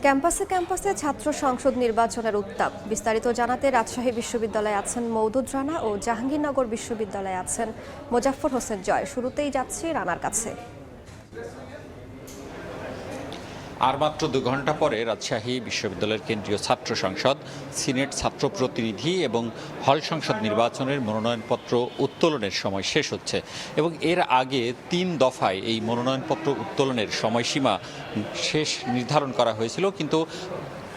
ক্যাম্পাসে ক্যাম্পাসে ছাত্র সংসদ নির্বাচনের উত্তাপ। বিস্তারিত জানাতে রাজশাহী বিশ্ববিদ্যালয়ে আছেন মওদুদ রানা ও জাহাঙ্গীরনগর বিশ্ববিদ্যালয়ে আছেন মোজাফফর হোসেন জয়। শুরুতেই যাচ্ছি রানার কাছে। আর মাত্র 2 ঘন্টা পরে রাজশাহী বিশ্ববিদ্যালয়ের কেন্দ্রীয় ছাত্র সংসদ, সিনেট ছাত্র প্রতিনিধি এবং হল সংসদ নির্বাচনের মনোনয়নপত্র উত্তোলনের সময় শেষ হচ্ছে এবং এর আগে 3 দফায় এই মনোনয়নপত্র উত্তোলনের সময়সীমা শেষ নির্ধারণ করা হয়েছিল, কিন্তু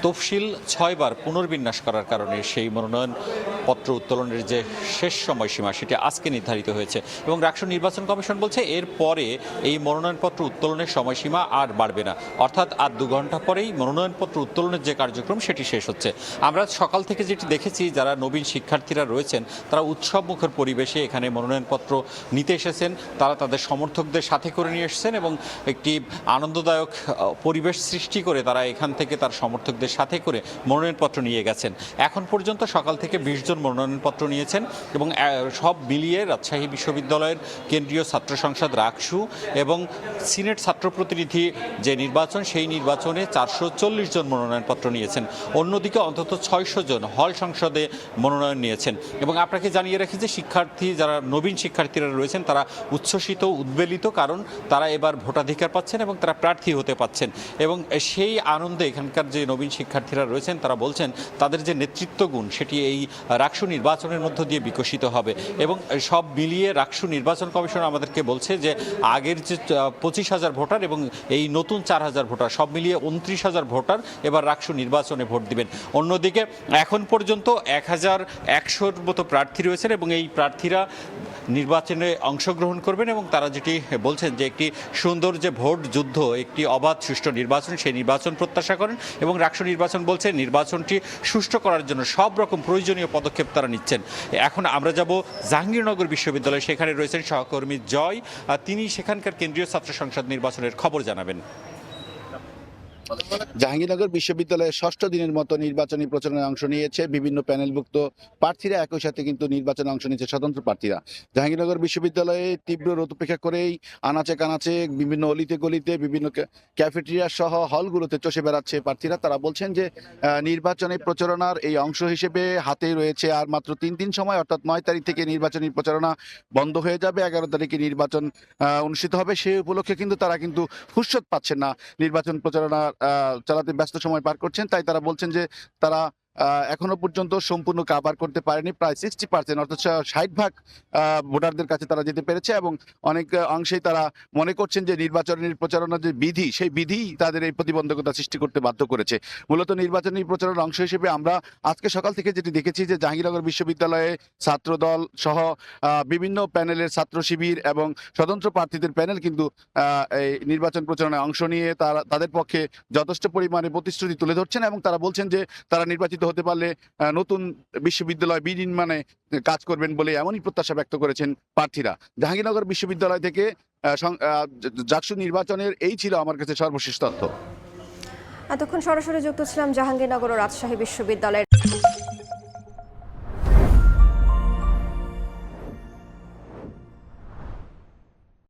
তফসিল 6 বার পুনর্বিন্যাস করার কারণে সেই মনোনয়নপত্র উত্তোলনের যে শেষ সময়সীমা সেটি আজকে নির্ধারিত হয়েছে এবং রাষ্ট্র নির্বাচন কমিশন বলছে এর পরে এই মনোনয়নপত্র উত্তোলনের সময়সীমা আর বাড়বে না, অর্থাৎ আর 2 ঘন্টা পরেই মনোনয়নপত্র উত্তোলনের যে কার্যক্রম সেটি শেষ হচ্ছে। আমরা সকাল থেকে যেটি দেখেছি, যারা নবীন শিক্ষার্থীরা রয়েছেন তারা উৎসবমুখর পরিবেশে এখানে মনোনয়নপত্র নিতে এসেছেন, তারা তাদের সমর্থকদের সাথে করে নিয়ে এসেছেন এবং একটি আনন্দদায়ক পরিবেশ সৃষ্টি করে তারা এখান থেকে তার সমর্থকদের সাথে করে মনোনয়নপত্র নিয়ে গেছেন। এখন পর্যন্ত সকাল থেকে 20 জন মনোনয়নপত্র নিয়েছেন এবং সব মিলিয়ে রাজশাহী বিশ্ববিদ্যালয়ের কেন্দ্রীয় ছাত্র সংসদ রাকসু এবং সিনেট ছাত্র প্রতিনিধি যে নির্বাচন, সেই নির্বাচনে 440 জন মনোনয়নপত্র নিয়েছেন। অন্যদিকে অন্তত 600 জন হল সংসদে মনোনয়ন নিয়েছেন এবং আপনাকে জানিয়ে রাখি যে শিক্ষার্থী, যারা নবীন শিক্ষার্থীরা রয়েছেন তারা উচ্ছ্বসিত, উদ্বেলিত, কারণ তারা এবার ভোটাধিকার পাচ্ছেন এবং তারা প্রার্থী হতে পাচ্ছেন এবং সেই আনন্দে এখানকার যে নবীন শিক্ষার্থীরা রয়েছেন তারা বলছেন তাদের যে নেতৃত্ব গুণ সেটি এই রাকসু নির্বাচনের মধ্য দিয়ে বিকশিত হবে এবং সব মিলিয়ে রাকসু নির্বাচন কমিশন আমাদেরকে বলছে যে আগের যে 25,000 ভোটার এবং এই নতুন 4,000 ভোটার, সব মিলিয়ে 29,000 ভোটার এবার রাকসু নির্বাচনে ভোট দিবেন। অন্যদিকে এখন পর্যন্ত 1,100-র মতো প্রার্থী রয়েছেন এবং এই প্রার্থীরা নির্বাচনে অংশগ্রহণ করবেন এবং তারা যেটি বলছেন যে একটি সুন্দর যে ভোট যুদ্ধ, একটি অবাধ সুষ্ঠু নির্বাচন, সেই নির্বাচন প্রত্যাশা করেন এবং রাষ্ট্র নির্বাচন বলছে নির্বাচনটি সুষ্ঠু করার জন্য সব রকম প্রয়োজনীয় পদক্ষেপ তারা নিচ্ছেন। এখন আমরা যাব জাহাঙ্গীরনগর বিশ্ববিদ্যালয়ে, সেখানে রয়েছেন সহকর্মী জয়, তিনি সেখানকার কেন্দ্রীয় ছাত্র সংসদ নির্বাচনের খবর জানাবেন। জাহাঙ্গীরনগর বিশ্ববিদ্যালয়ের 6ষ্ঠ দিনের মতো নির্বাচনী প্রচারণায় অংশ নিয়েছে বিভিন্ন প্যানেলভুক্ত প্রার্থীরা, একই সাথে কিন্তু নির্বাচনে অংশ নিয়েছে স্বতন্ত্র প্রার্থীরা। জাহাঙ্গীরনগর বিশ্ববিদ্যালয়ে তীব্র রোদ উপেক্ষা করেই আনাচে কানাচে বিভিন্ন অলিতে গলিতে বিভিন্ন ক্যাফেটেরিয়া সহ হলগুলোতে চষে বেড়াচ্ছে প্রার্থীরা। তারা বলছেন যে নির্বাচনী প্রচারণার এই অংশ হিসেবে হাতে রয়েছে আর মাত্র 3 দিন সময়, অর্থাৎ 9 তারিখ থেকে নির্বাচনী প্রচারণা বন্ধ হয়ে যাবে, 11 তারিখে নির্বাচন অনুষ্ঠিত হবে। সেই উপলক্ষে কিন্তু তারা ফুরসত পাচ্ছেন না, নির্বাচন প্রচারণা চালাতে ব্যস্ত সময় পার করছেন। তাই তারা বলছেন যে তারা এখনো পর্যন্ত সম্পূর্ণ কাভার করতে পারেনি, প্রায় 60%, অর্থাৎ 60% ভোটারদের কাছে তারা যেতে পেরেছে এবং অনেক অংশেই তারা মনে করছেন যে নির্বাচনের প্রচারণার যে বিধি, সেই বিধি তাদের এই প্রতিবন্ধকতা সৃষ্টি করতে বাধ্য করেছে। মূলত নির্বাচনী প্রচারণার অংশ হিসেবে আমরা আজকে সকাল থেকে যেটি দেখেছি যে জাহাঙ্গীরনগর বিশ্ববিদ্যালয়ে ছাত্রদল সহ বিভিন্ন প্যানেলের ছাত্র শিবির এবং স্বতন্ত্র প্রার্থীদের প্যানেল কিন্তু এই নির্বাচন প্রচারণায় অংশ নিয়ে তাদের পক্ষে যথেষ্ট পরিমাণে প্রতিশ্রুতি তুলে ধরছেন এবং তারা বলছেন যে তারা নির্বাচিত হতে পারলে নতুন বিশ্ববিদ্যালয় বিনির্মাণে কাজ করবেন বলে এমনই প্রত্যাশা ব্যক্ত করেছেন প্রার্থীরা। জাহাঙ্গীরনগর বিশ্ববিদ্যালয় থেকে জাকসু নির্বাচনের এই ছিল আমার কাছে সর্বশেষ তথ্য। এতক্ষণ সরাসরি যুক্ত ছিলাম জাহাঙ্গীরনগর ও রাজশাহী বিশ্ববিদ্যালয়ের